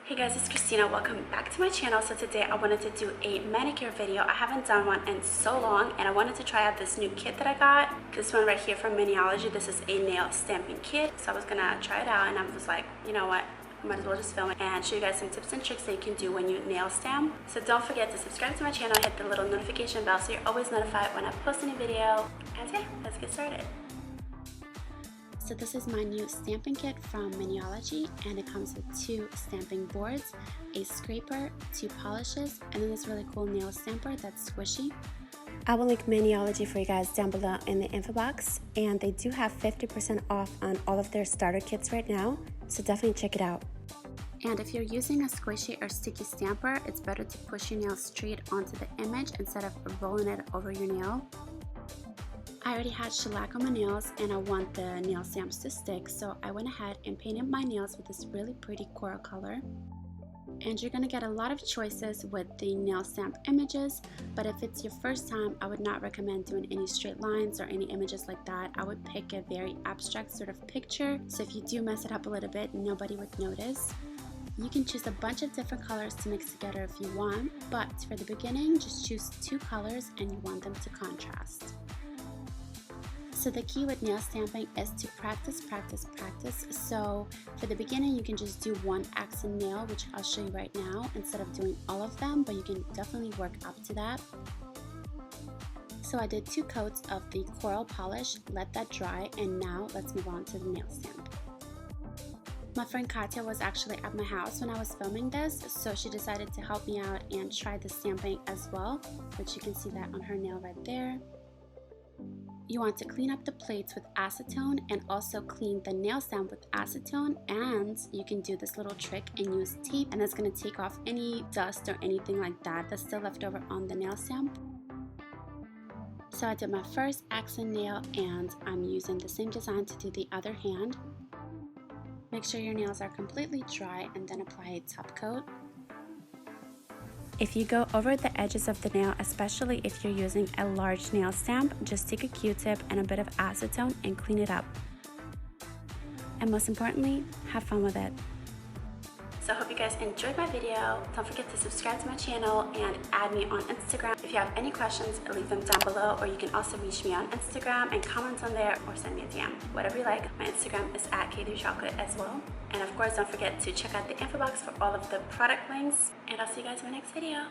Hey guys, it's Christina. Welcome back to my channel. So today I wanted to do a manicure video. I haven't done one in so long and I wanted to try out this new kit that I got. This one right here from Miniology. This is a nail stamping kit. So I was gonna try it out and I was like, you know what? I might as well just film it and show you guys some tips and tricks that you can do when you nail stamp. So don't forget to subscribe to my channel, hit the little notification bell so you're always notified when I post a new video. And yeah, let's get started. So this is my new stamping kit from Miniology, and it comes with 2 stamping boards, a scraper, 2 polishes, and then this really cool nail stamper that's squishy. I will link Miniology for you guys down below in the info box, and they do have 50% off on all of their starter kits right now, so definitely check it out. And if you're using a squishy or sticky stamper, it's better to push your nail straight onto the image instead of rolling it over your nail. I already had shellac on my nails and I want the nail stamps to stick, so I went ahead and painted my nails with this really pretty coral color. And you're going to get a lot of choices with the nail stamp images, but if it's your first time, I would not recommend doing any straight lines or any images like that. I would pick a very abstract sort of picture, so if you do mess it up a little bit, nobody would notice. You can choose a bunch of different colors to mix together if you want, but for the beginning, just choose 2 colors and you want them to contrast. So the key with nail stamping is to practice. So for the beginning, you can just do 1 accent nail, which I'll show you right now, instead of doing all of them, but you can definitely work up to that. So I did 2 coats of the coral polish, let that dry, and now let's move on to the nail stamp. My friend Katya was actually at my house when I was filming this, so she decided to help me out and try the stamping as well, which you can see that on her nail right there. You want to clean up the plates with acetone and also clean the nail stamp with acetone, and you can do this little trick and use tape, and that's going to take off any dust or anything like that that's still left over on the nail stamp. So I did my first accent nail and I'm using the same design to do the other hand. Make sure your nails are completely dry and then apply a top coat. If you go over the edges of the nail, especially if you're using a large nail stamp, just take a Q-tip and a bit of acetone and clean it up. And most importantly, have fun with it. So I hope you guys enjoyed my video. Don't forget to subscribe to my channel and add me on Instagram. If you have any questions, leave them down below, or you can also reach me on Instagram and comment on there or send me a DM. Whatever you like. My Instagram is @K3Chocolate as well. And of course, don't forget to check out the info box for all of the product links. And I'll see you guys in my next video.